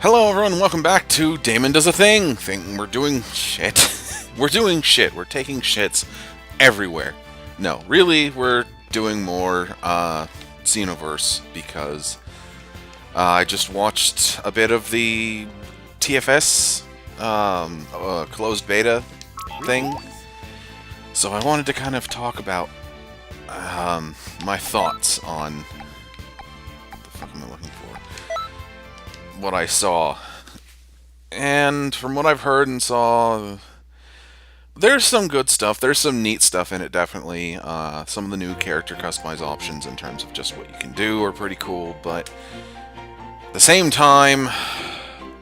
Hello, everyone. Welcome back to Damon Does a Thing. We're doing shit. We're doing shit. We're taking shits everywhere. No, really, we're doing more Xenoverse because I just watched a bit of the TFS closed beta thing. So I wanted to kind of talk about my thoughts on what the fuck am I looking for? What I saw. And from what I've heard and saw, there's some good stuff. There's some neat stuff in it, definitely. Some of the new character customize options in terms of just what you can do are pretty cool, but at the same time,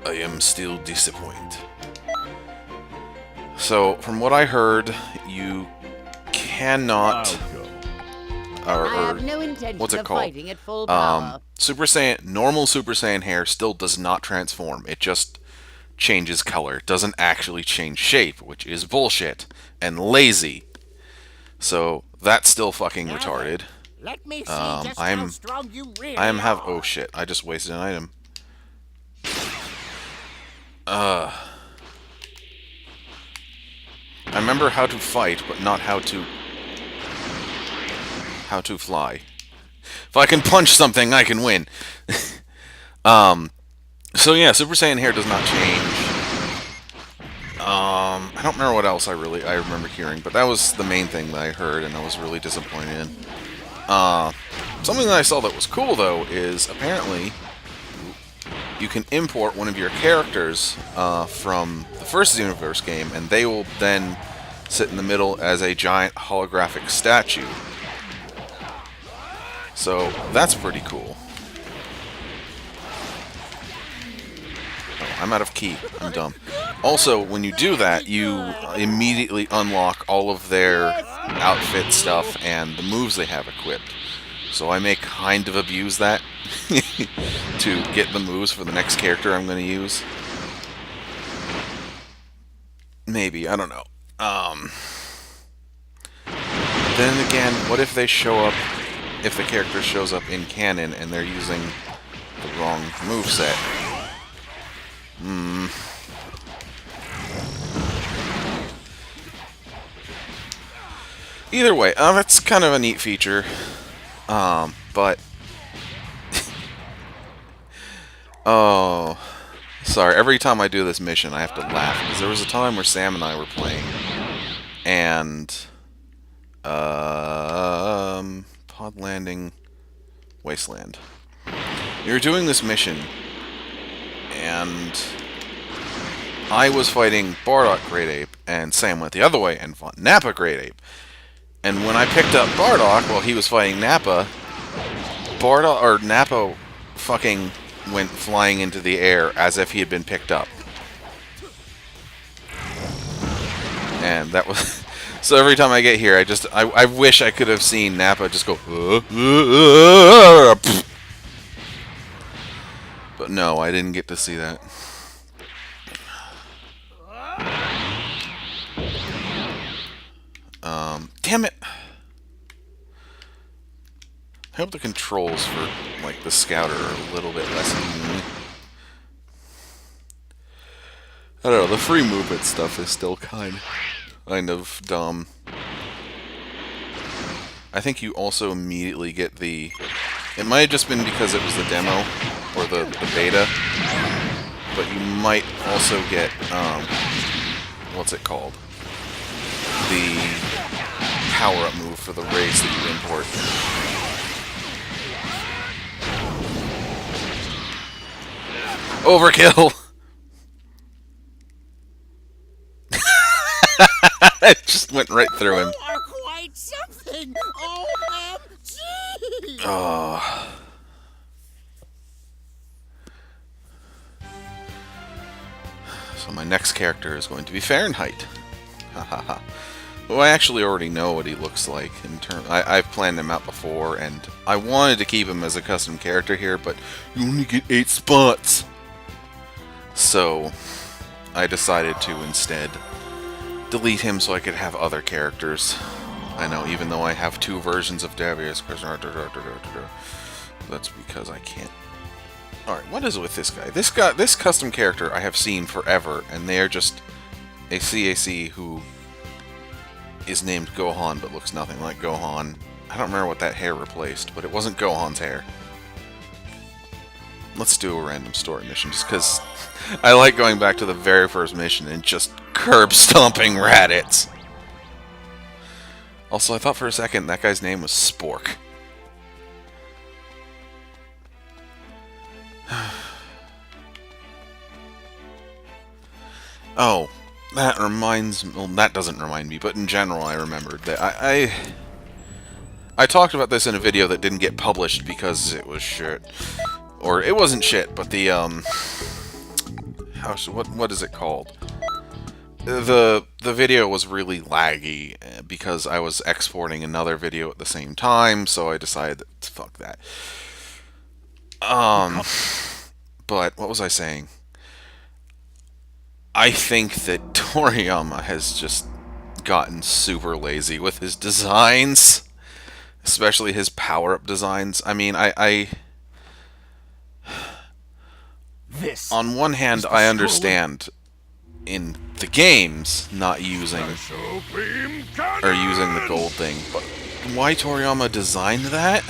I am still disappointed. So, from what I heard, you cannot... I have no intention what's it of called? fighting at full power. Normal Super Saiyan hair still does not transform. It just changes color. It doesn't actually change shape, which is bullshit and lazy. So that's still fucking retarded. Let me see just how strong you really Oh shit! I just wasted an item. I remember how to fight, but not how to fly. If I can punch something, I can win. So yeah, Super Saiyan hair does not change. I don't remember what else I remember hearing, but that was the main thing that I heard, and I was really disappointed in. Something that I saw that was cool, though, is apparently you can import one of your characters from the first Xenoverse game, and they will then sit in the middle as a giant holographic statue. So that's pretty cool. Oh, I'm out of key. I'm dumb. Also, when you do that, you immediately unlock all of their outfit stuff and the moves they have equipped. So I may kind of abuse that to get the moves for the next character I'm going to use. Maybe, I don't know. Then again, what if they show up, if the character shows up in canon and they're using the wrong moveset? Either way, that's kind of a neat feature. But... oh... Sorry, every time I do this mission, I have to laugh. Because there was a time where Sam and I were playing. And... Pod Landing... Wasteland. We were doing this mission. And... I was fighting Bardock Great Ape, and Sam went the other way and fought Nappa Great Ape. And when I picked up Bardock while he was fighting Nappa, Nappa fucking went flying into the air as if he had been picked up. And that was... So every time I get here, I wish I could have seen Nappa just go... But no, I didn't get to see that. Damn it! I hope the controls for, like, the Scouter are a little bit less easy. I don't know, the free movement stuff is still kind of dumb. I think you also immediately get the... It might have just been because it was the demo, or the beta, but you might also get, what's it called? The power-up move for the race that you import. Overkill! It just went right through him. You are quite something! OMG! Oh. So my next character is going to be Fahrenheit. Hahaha. Well, I actually already know what he looks like. I've planned him out before, and I wanted to keep him as a custom character here, but you only get 8 spots. So I decided to instead delete him so I could have other characters. I know, even though I have 2 versions of Davius, that's because I can't Alright, what is it with this guy? This custom character I have seen forever, and they are just a CAC who is named Gohan but looks nothing like Gohan. I don't remember what that hair replaced, but it wasn't Gohan's hair. Let's do a random story mission, just because I like going back to the very first mission and just curb stomping Raditz. Also, I thought for a second that guy's name was Spork. Oh, that reminds me. Well, that doesn't remind me, but in general, I remembered that I talked about this in a video that didn't get published because it was shit. Or it wasn't shit, but the what is it called? The video was really laggy because I was exporting another video at the same time, so I decided that, fuck that. But what was I saying? I think that Toriyama has just gotten super lazy with his designs, especially his power-up designs. I mean, on one hand, I understand in the games not using the gold thing, but why Toriyama designed that?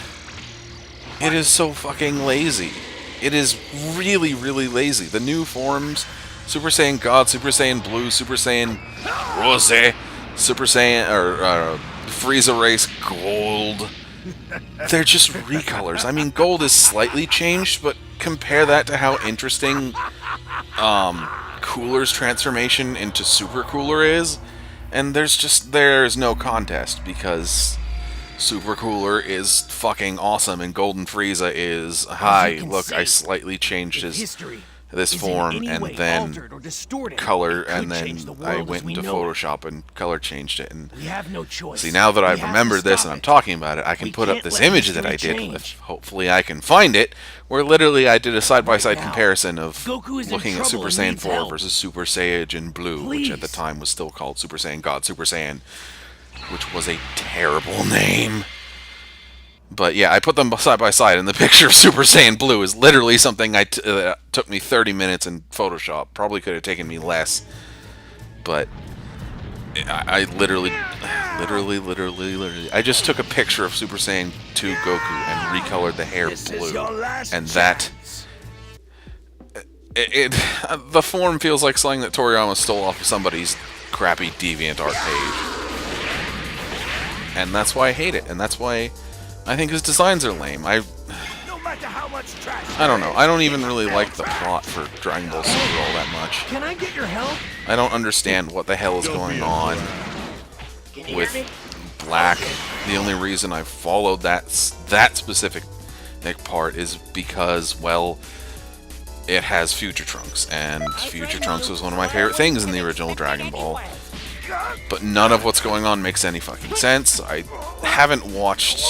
It is so fucking lazy. It is really, really lazy. The new forms, Super Saiyan God, Super Saiyan Blue, Super Saiyan Rose, Super Saiyan or Frieza Race Gold. They're just recolors. I mean, Gold is slightly changed, but compare that to how interesting Cooler's transformation into Super Cooler is, and there's no contest because Super Cooler is fucking awesome and Golden Frieza is, hi, look, I slightly changed this form and then color, and then I went into Photoshop and color changed it. And see, now that I've remembered this and I'm talking about it, I can put up this image that I did with, hopefully I can find it, where literally I did a side-by-side comparison of looking at Super Saiyan 4 versus Super Saiyan Blue, which at the time was still called Super Saiyan God, Super Saiyan, which was a terrible name. But yeah, I put them side by side, and the picture of Super Saiyan Blue is literally something took me 30 minutes in Photoshop. Probably could have taken me less, but I literally, I just took a picture of Super Saiyan 2 Goku and recolored the hair blue, and that the form feels like something that Toriyama stole off of somebody's crappy DeviantArt page, and that's why I hate it, and that's why I think his designs are lame. I don't know. I don't even really like the plot for Dragon Ball Super all that much. Can I get your help? I don't understand what the hell is going on with Black. The only reason I followed that specific part is because, well, it has Future Trunks, and Future Trunks was one of my favorite things in the original Dragon Ball. But none of what's going on makes any fucking sense. I haven't watched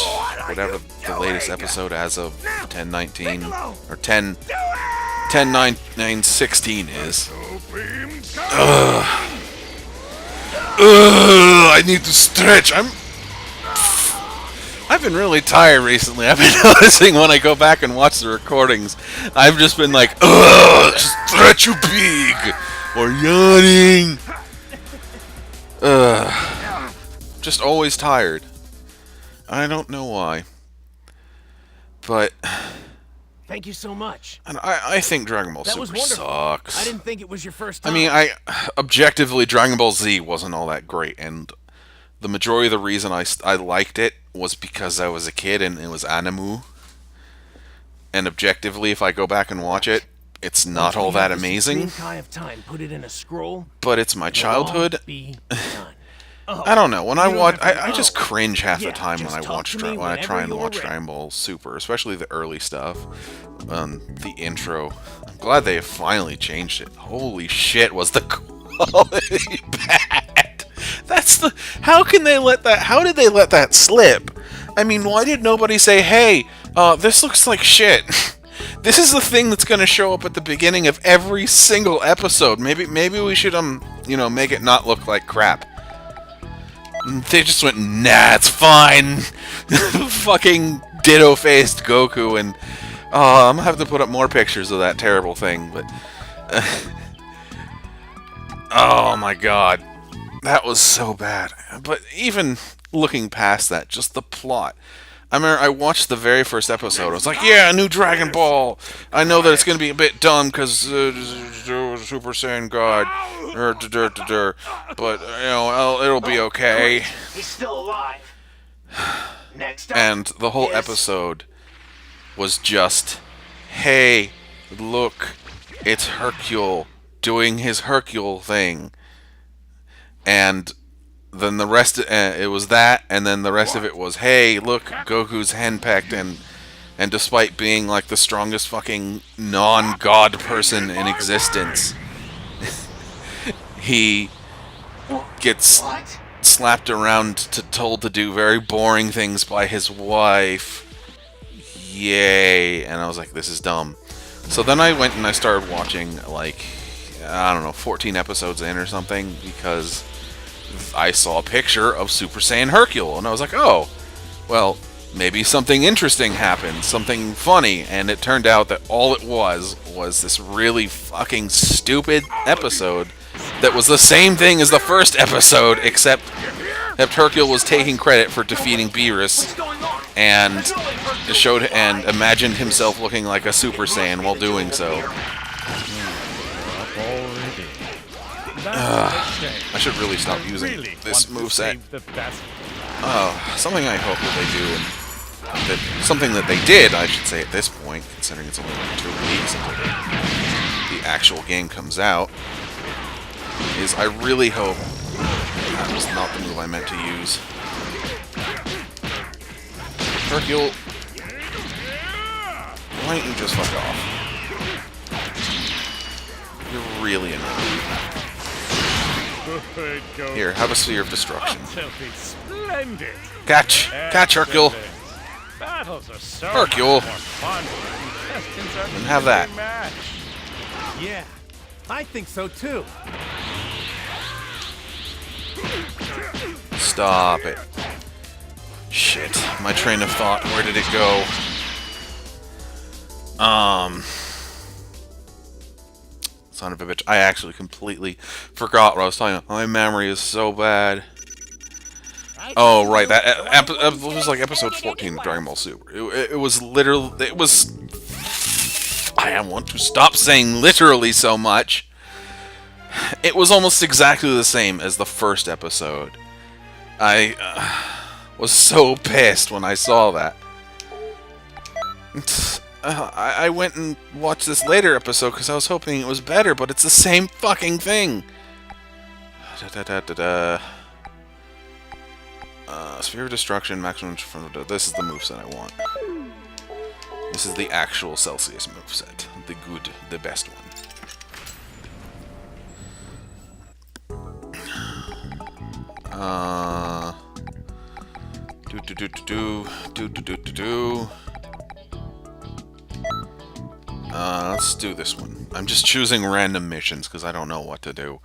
whatever the latest episode as of 10/19 or 10/9/16 is. I need to stretch. I've been really tired recently. I've been noticing when I go back and watch the recordings, I've just been like, stretch you big, or yawning. Just always tired. I don't know why. But thank you so much. And I think Dragon Ball Super sucks. I didn't think it was your first time. I mean, objectively, Dragon Ball Z wasn't all that great, and the majority of the reason I liked it was because I was a kid and it was anime. And objectively, if I go back and watch it, it's not all that amazing. But it's my childhood. I don't know. When I watch, I just cringe half the time when I try and watch Dragon Ball Super, especially the early stuff. The intro. I'm glad they have finally changed it. Holy shit, was the quality bad? How can they let that? How did they let that slip? I mean, why did nobody say, "Hey, this looks like shit"? This is the thing that's going to show up at the beginning of every single episode. Maybe we should make it not look like crap. They just went, nah, it's fine. Fucking ditto-faced Goku and Oh, I'm gonna have to put up more pictures of that terrible thing, but... oh my god. That was so bad. But even looking past that, just the plot. I remember I watched the very first episode. I was like, yeah, a new Dragon Ball. I know that it's going to be a bit dumb because Super Saiyan God. But, you know, it'll be okay. He's still alive. Next up And the whole episode was just, hey, look, it's Hercule doing his Hercule thing. And then the rest, it was that, and then the rest of it was, hey, look, Goku's henpecked, and despite being like the strongest fucking non-god person in existence, he gets slapped around told to do very boring things by his wife. Yay. And I was like, this is dumb. So then I went and I started watching, like, I don't know, 14 episodes in or something, because I saw a picture of Super Saiyan Hercule, and I was like, oh, well, maybe something interesting happened, something funny, and it turned out that all it was this really fucking stupid episode that was the same thing as the first episode, except Hercule was taking credit for defeating Beerus, and showed and imagined himself looking like a Super Saiyan while doing so. I should really stop using this moveset. Something I hope that they do, something that they did, I should say at this point, considering it's only like 2 weeks until the actual game comes out, is I really hope that was not the move I meant to use. Hercule, why don't you just fuck off? You're really annoying. Here, have a Sphere of Destruction. Catch! Catch, Hercule! Hercule! And have that. Yeah, I think so too. Stop it. Shit. My train of thought, where did it go? Son of a bitch. I actually completely forgot what I was talking about. My memory is so bad. Oh, right. That was like episode 14 of Dragon Ball Super. It was literally... It was... I want to stop saying literally so much. It was almost exactly the same as the first episode. I was so pissed when I saw that. I went and watched this later episode because I was hoping it was better, but it's the same fucking thing. Sphere of Destruction, maximum... This is the moveset I want. This is the actual Celsius moveset. The good, the best one. Let's do this one. I'm just choosing random missions because I don't know what to do.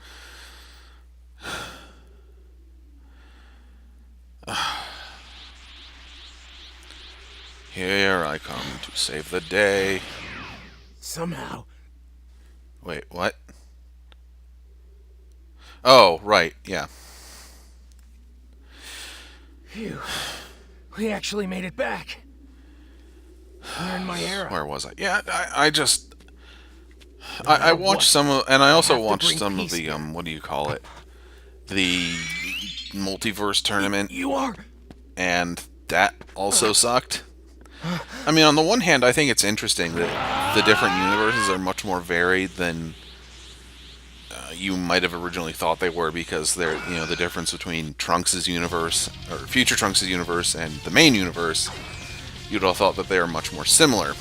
Here I come to save the day. Somehow. Wait, what? Oh, right, yeah. Phew. We actually made it back. We're in my era. Where was I? Yeah, I watched some of, and I also watched some of the, what do you call it? The multiverse tournament. You are? And that also sucked. I mean, on the one hand, I think it's interesting that the different universes are much more varied than you might have originally thought they were, because they're, you know, the difference between Trunks' universe, or future Trunks' universe, and the main universe, you'd all thought that they are much more similar.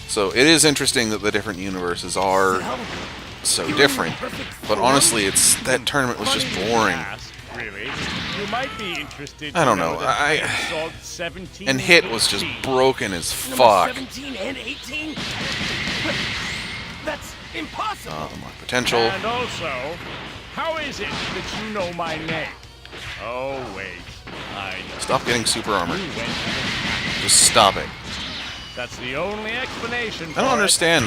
So it is interesting that the different universes are so different. But honestly, that tournament was just boring. Really? You might be interested. I don't know. And Hit was just broken as fuck. 17 and 18? That's impossible. My potential. And also, how is it that you know my name? Oh wait, I know. Stop getting super armor. You went Just stop it. That's the only explanation. I don't understand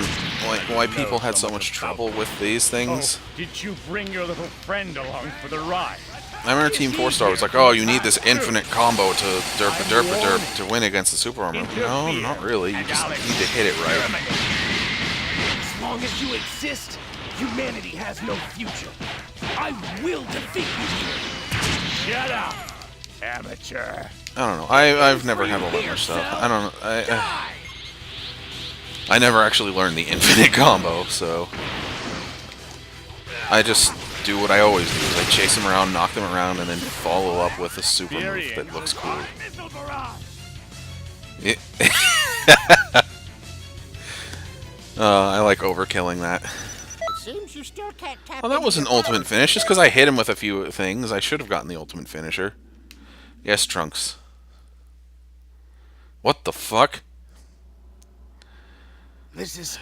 why people had so much trouble with these things. Oh, did you bring your little friend along for the ride? I remember Team 4-Star was like, oh, you need this infinite combo to derp to win against the super armor. No, not really. You just need to hit it right. As long as you exist, humanity has no future. I will defeat you. Shut up, amateur. I don't know. I've never had all that much stuff. I don't know. I never actually learned the infinite combo, so I just do what I always do. Is I chase them around, knock them around, and then follow up with a super move that looks cool. I like overkilling that. It seems you still can't tap Oh, that into was an your ultimate power. finish. Just because I hit him with a few things, I should have gotten the ultimate finisher. Yes, Trunks. What the fuck? This is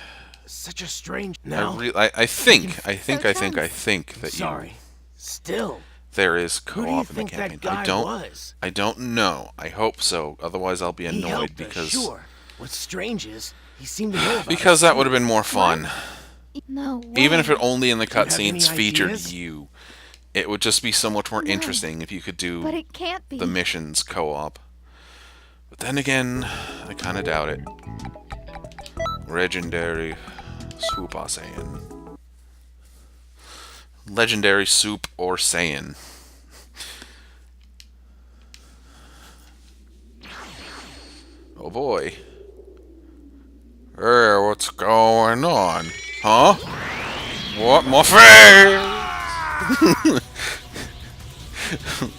such a strange. I think that Sorry. Still. there is Who do you co-op in the think campaign. that guy was? I don't know. I hope so. Otherwise, I'll be He annoyed helped us, because sure. What's strange is he seemed to know about because us, that too. would have been more fun. No way. Even if it only in the Do you have any cutscenes featured ideas? you, it would just be so much more No. interesting if you could do But it can't be. the missions co-op. But then again, I kind of doubt it. Legendary Super Saiyan. Legendary Soup or Saiyan. Oh boy. Hey, what's going on? Huh? What, my face?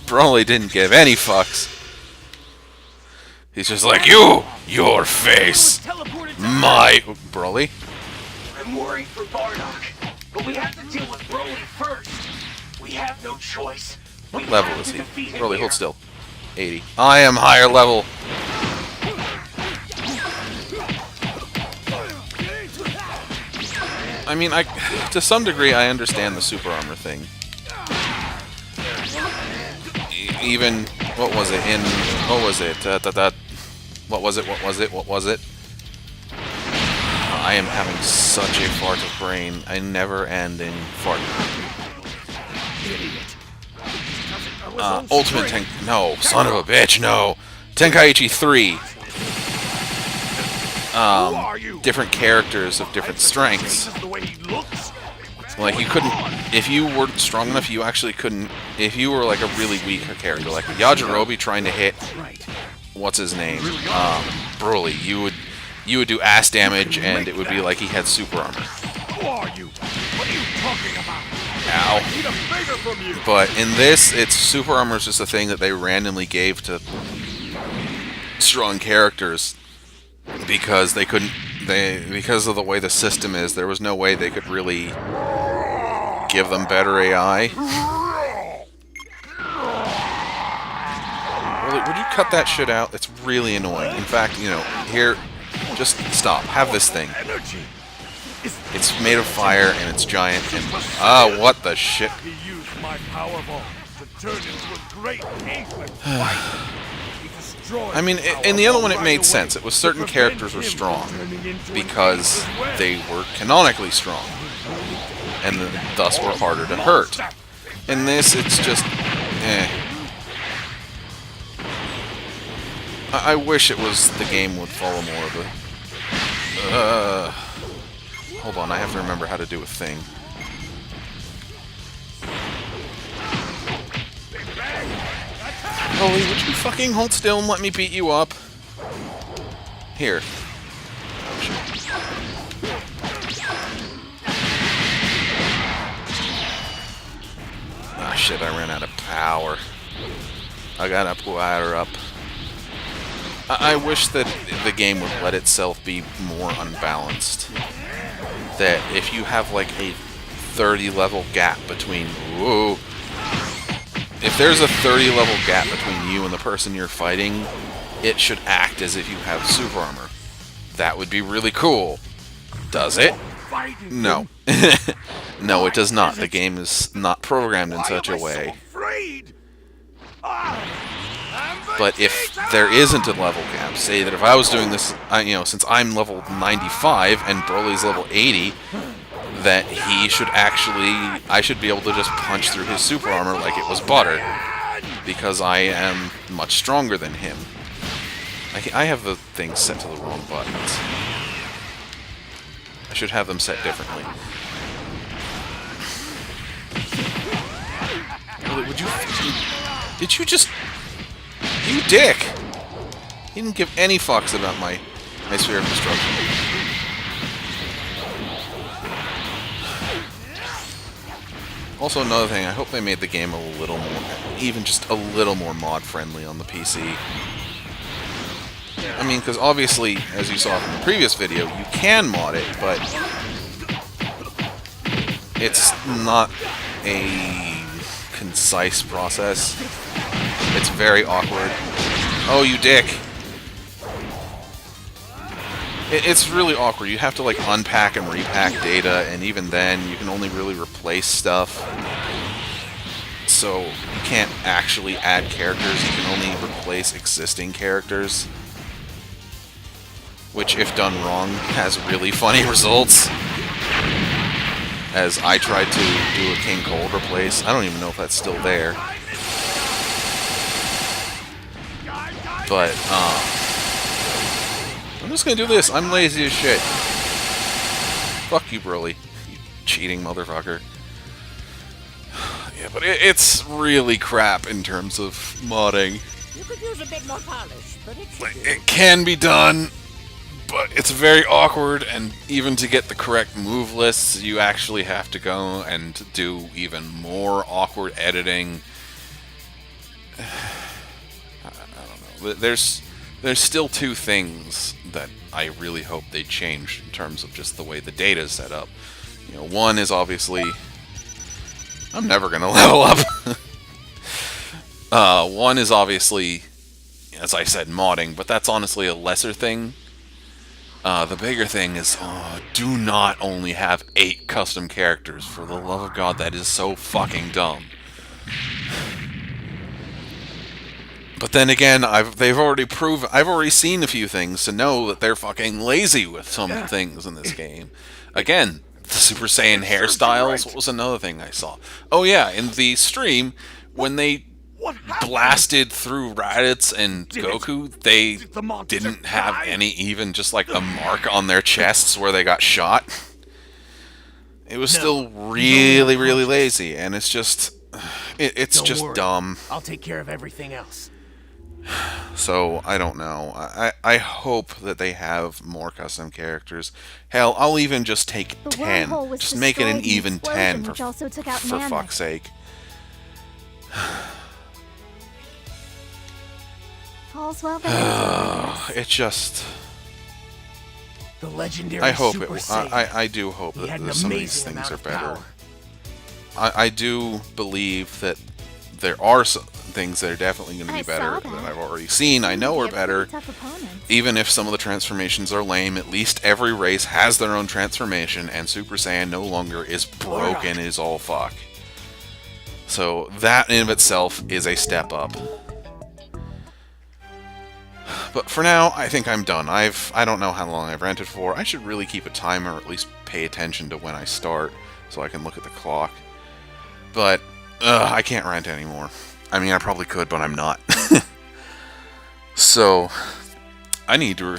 Broly didn't give any fucks. He's just like, your face, my... Broly? I'm worried for Bardock, but we have to deal with Broly first. We have no choice. What level is he? Broly, hold still. 80. I am higher level. I mean, to some degree, I understand the super armor thing. Even, what was it? What was it? What was it? I am having such a fart of brain. A never-ending fart. Ultimate Tank... No, son of a bitch, no! Tenkaichi 3. Different characters of different strengths. Like, you couldn't... If you weren't strong enough, you actually couldn't... If you were, like, a really weak character, like Yajirobe trying to hit... What's his name? Broly. You would do ass damage, and it would be like he had super armor. Who are you? What are you talking about? Ow. I need a favor from you. But in this, it's super armor is just a thing that they randomly gave to strong characters because they couldn't. Because of the way the system is, there was no way they could really give them better AI. Really, would you cut that shit out? It's really annoying. In fact, you know, here, just stop. Have this thing. It's made of fire and it's giant and what the shit? He used my Powerball to turn into a great ape fight. He destroyed I mean, in the other one it made sense. It was certain characters were strong because they were canonically strong and thus were harder to hurt. In this, it's just, I wish it was the game would follow more of a... hold on, I have to remember how to do a thing. Holy, would you fucking hold still and let me beat you up? Here. Oh, shit. Ah, shit, I ran out of power. I got a power up. I wish that the game would let itself be more unbalanced. That if you have like a 30 level gap between... Whoa. If there's a 30 level gap between you and the person you're fighting, it should act as if you have super armor. That would be really cool. Does it? No. No, it does not. The game is not programmed in such a way. Afraid. I'm But if there isn't a level cap, say that if I was doing this, since I'm level 95 and Broly's level 80, that he should I should be able to just punch through his super armor like it was butter, because I am much stronger than him. I have the things set to the wrong buttons. I should have them set differently. Would you... Did you just... You dick! He didn't give any fucks about my sphere of destruction. Also, another thing, I hope they made the game a little more... even just a little more mod-friendly on the PC. I mean, because obviously, as you saw from the previous video, you can mod it, but... it's not a concise process. It's very awkward. Oh, you dick! It's really awkward. You have to, like, unpack and repack data, and even then, you can only really replace stuff. So, you can't actually add characters, you can only replace existing characters. Which, if done wrong, has really funny results. As I tried to do a King Cold replace. I don't even know if that's still there. But, I'm just gonna do this. I'm lazy as shit. Fuck you, Broly. You cheating motherfucker. Yeah, but it's really crap in terms of modding. You could use a bit more polish, but It can be done, but it's very awkward, and even to get the correct move lists, you actually have to go and do even more awkward editing. I don't know. There's still two things that I really hope they change in terms of just the way the data is set up. One is obviously... I'm never gonna level up. One is obviously, as I said, modding, but that's honestly a lesser thing. The bigger thing is, do not only have 8 custom characters. For the love of God, that is so fucking dumb. But then again, I've already seen a few things to know that they're fucking lazy with some things in this game. Again, the Super Saiyan hairstyles. What was another thing I saw? Oh yeah, in the stream, when they blasted through Raditz and Goku, they didn't have any, even just like a mark on their chests where they got shot. It was still really, really lazy, and it's just, it's just dumb. I'll take care of everything else. So, I don't know. I hope that they have more custom characters. Hell, I'll even just take 10. Just make it an even 10, for fuck's sake. It just... The legendary I hope Super it... Saiyan. I do hope that some of these things are better. I do believe that there are some things that are definitely going to be better that I've already seen. I know are better. Even if some of the transformations are lame, at least every race has their own transformation, and Super Saiyan no longer is broken as all fuck. So that in of itself is a step up. But for now, I think I'm done. I don't know how long I've ranted for. I should really keep a timer, or at least pay attention to when I start, so I can look at the clock. But I can't rant anymore. I mean, I probably could, but I'm not. So, I need to...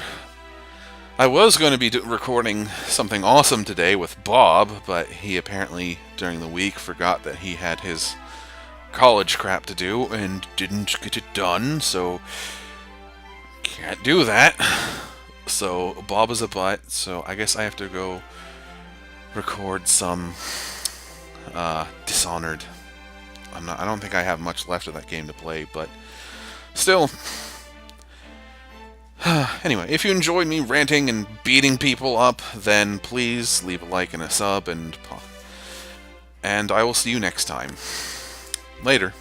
I was going to be recording something awesome today with Bob, but he apparently, during the week, forgot that he had his college crap to do and didn't get it done, so... Can't do that. So, Bob is a butt, so I guess I have to go record some Dishonored. I don't think I have much left of that game to play, but still. Anyway, if you enjoyed me ranting and beating people up, then please leave a like and a sub, and I will see you next time. Later.